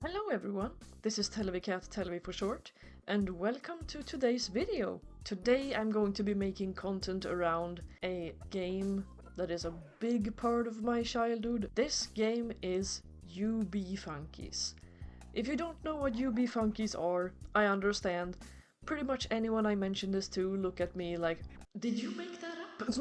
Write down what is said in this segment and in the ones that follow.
Hello everyone, this is TeleviCat, Televi for short, and welcome to today's video. Today I'm going to be making content around a game that is a big part of my childhood. This game is U.B Funkeys. If you don't know what U.B Funkeys are, I understand. Pretty much anyone I mention this to look at me like, did you make that up?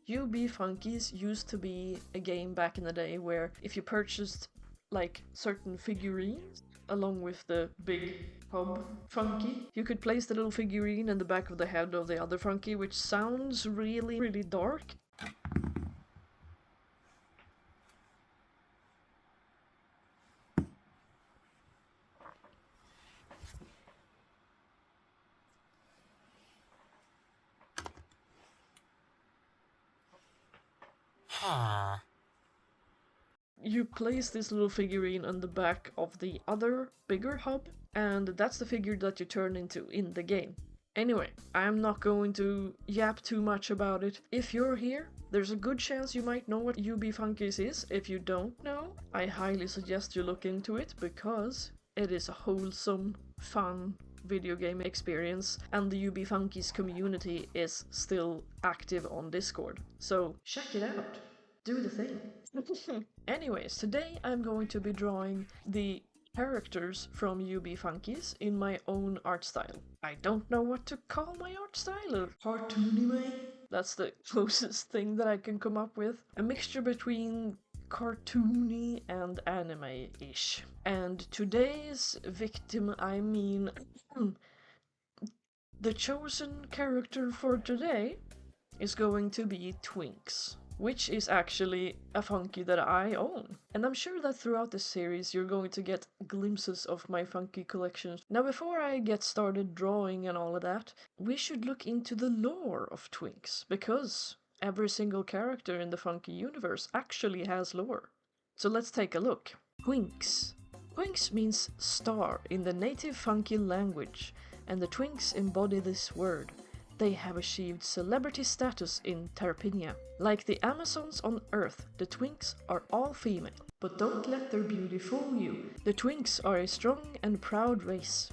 U.B Funkeys used to be a game back in the day where if you purchased like certain figurines along with the big hub funky, you could place the little figurine in the back of the head of the other funky, which sounds really dark. You place this little figurine on the back of the other bigger hub, and that's the figure that you turn into in the game. Anyway, I'm not going to yap too much about it. If you're here, there's a good chance you might know what U.B Funkeys is. If you don't know, I highly suggest you look into it because it is a wholesome, fun video game experience, and the U.B Funkeys community is still active on Discord. So check it out. Do the thing. Anyways, today I'm going to be drawing the characters from U.B Funkeys in my own art style. I don't know what to call my art style. Cartoony way? That's the closest thing that I can come up with. A mixture between cartoony and anime-ish. And today's victim, I mean, the chosen character for today is going to be Twinx, which is actually a funky that I own. And I'm sure that throughout this series you're going to get glimpses of my funky collections. Now before I get started drawing and all of that, we should look into the lore of Twinx, because every single character in the funky universe actually has lore. So let's take a look. Twinx. Twinx means star in the native funky language, and the Twinx embody this word. They have achieved celebrity status in Terpinia. Like the Amazons on Earth, the Twinx are all female. But don't let their beauty fool you. The Twinx are a strong and proud race.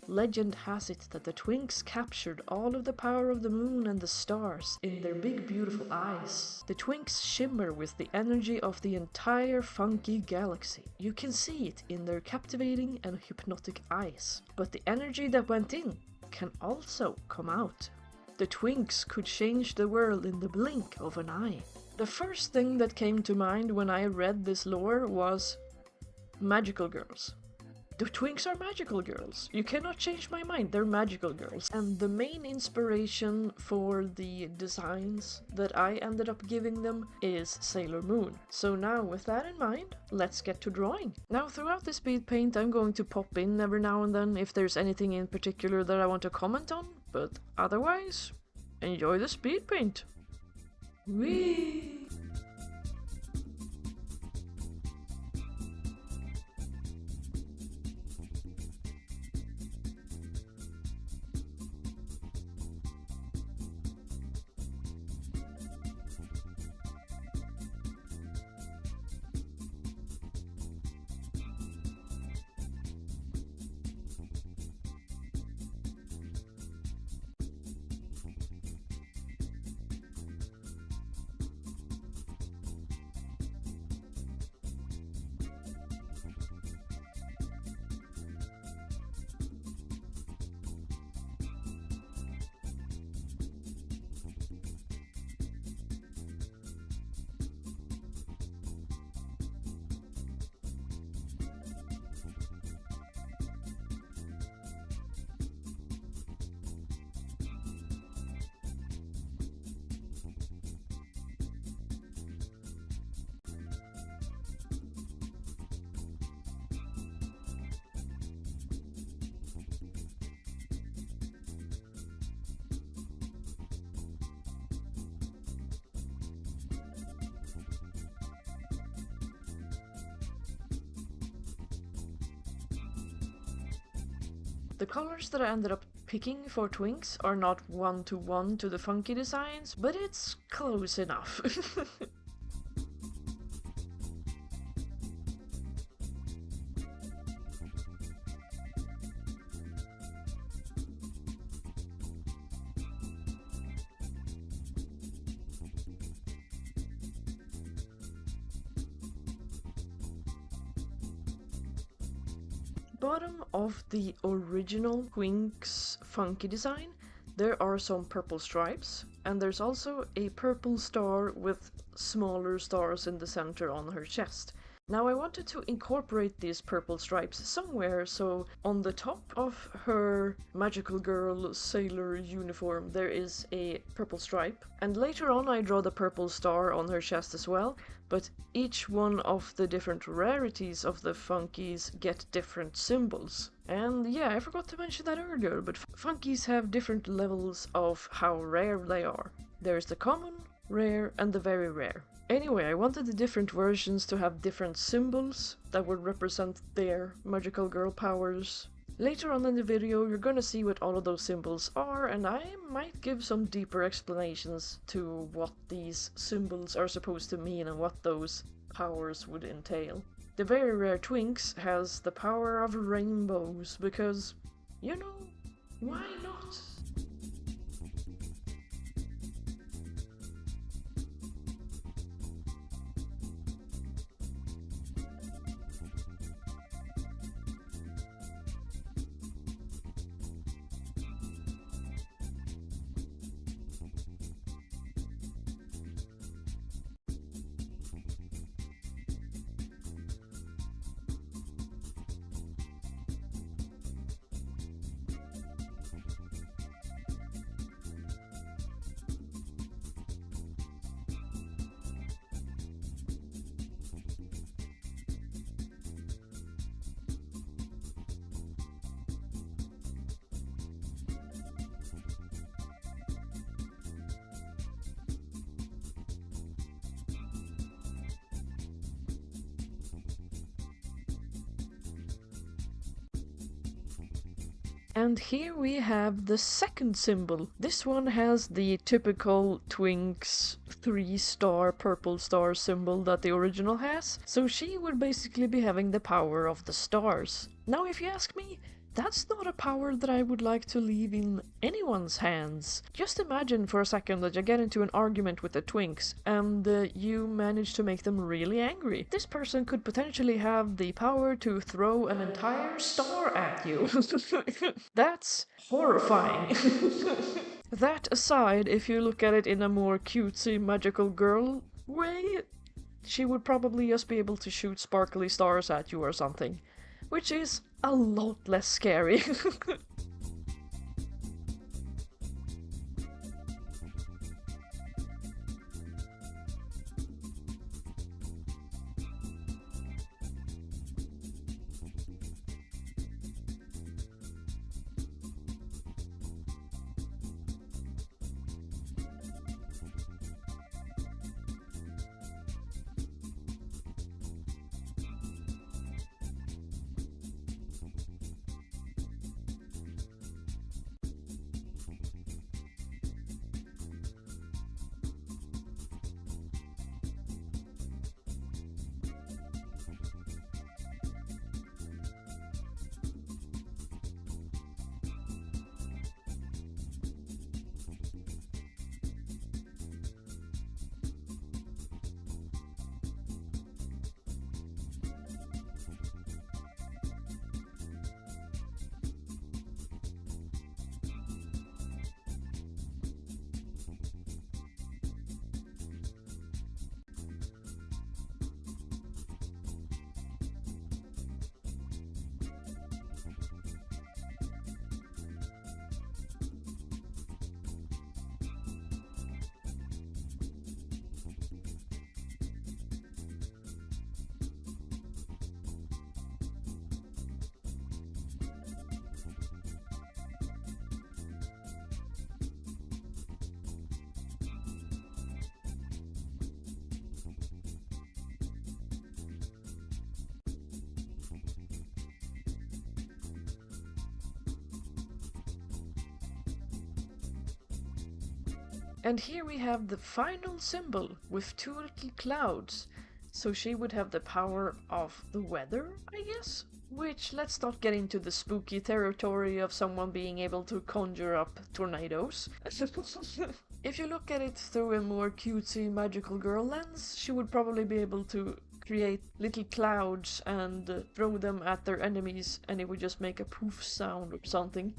Legend has it that the Twinx captured all of the power of the moon and the stars in their big beautiful eyes. The Twinx shimmer with the energy of the entire funky galaxy. You can see it in their captivating and hypnotic eyes. But the energy that went in can also come out. The Twinx could change the world in the blink of an eye. The first thing that came to mind when I read this lore was magical girls. The Twinx are magical girls. You cannot change my mind, they're magical girls. And the main inspiration for the designs that I ended up giving them is Sailor Moon. So now with that in mind, let's get to drawing. Now throughout the speed paint I'm going to pop in every now and then if there's anything in particular that I want to comment on, but otherwise, enjoy the speed paint. Whee! The colors that I ended up picking for Twinx are not one-to-one to the funky designs, but it's close enough. bottom of the original Twinx Funky design, there are some purple stripes, and there's also a purple star with smaller stars in the center on her chest. Now I wanted to incorporate these purple stripes somewhere, so on the top of her magical girl sailor uniform there is a purple stripe, and later on I draw the purple star on her chest as well, but each one of the different rarities of the Funkies get different symbols. And yeah, I forgot to mention that earlier, but Funkies have different levels of how rare they are. There's the common, rare, and the very rare. Anyway, I wanted the different versions to have different symbols that would represent their magical girl powers. Later on in the video you're gonna see what all of those symbols are, and I might give some deeper explanations to what these symbols are supposed to mean and what those powers would entail. The very rare Twinx has the power of rainbows because, you know, why not? And here we have the second symbol. This one has the typical Twinx 3-star purple star symbol that the original has, so she would basically be having the power of the stars. Now if you ask me, that's not a power that I would like to leave in anyone's hands. Just imagine for a second that you get into an argument with the Twinx and you manage to make them really angry. This person could potentially have the power to throw an entire star at you. That's horrifying. That aside, if you look at it in a more cutesy magical girl way, she would probably just be able to shoot sparkly stars at you or something, which is a lot less scary. And here we have the final symbol with two little clouds. So she would have the power of the weather, I guess? Which, let's not get into the spooky territory of someone being able to conjure up tornadoes. If you look at it through a more cutesy magical girl lens, she would probably be able to create little clouds and throw them at their enemies, and it would just make a poof sound or something.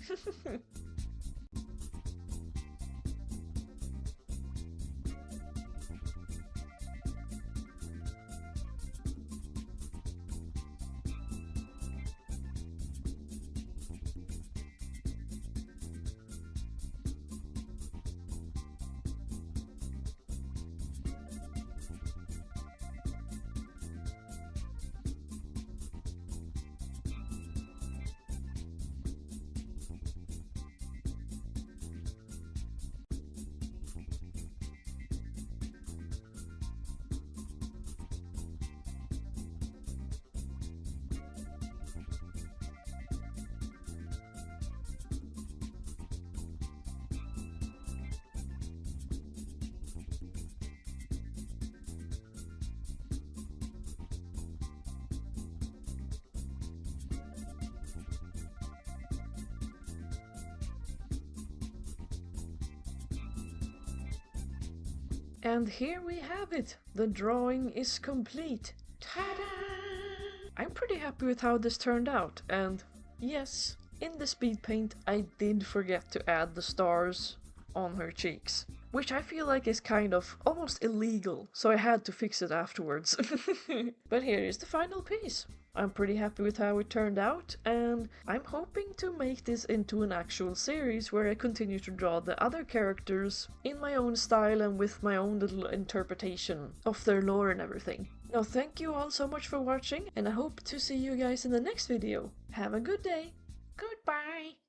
And here we have it! The drawing is complete! Ta-da! I'm pretty happy with how this turned out, and yes, in the speed paint I did forget to add the stars on her cheeks, which I feel like is kind of almost illegal, so I had to fix it afterwards. But here is the final piece. I'm pretty happy with how it turned out, and I'm hoping to make this into an actual series where I continue to draw the other characters in my own style and with my own little interpretation of their lore and everything. Now thank you all so much for watching, and I hope to see you guys in the next video. Have a good day. Goodbye.